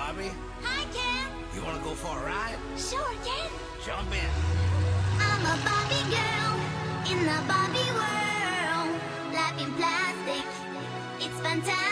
Barbie. Hi, Ken. You wanna go for a ride? Sure, Ken. Jump in. I'm a Barbie girl in the Barbie world. Life in plastic, it's fantastic.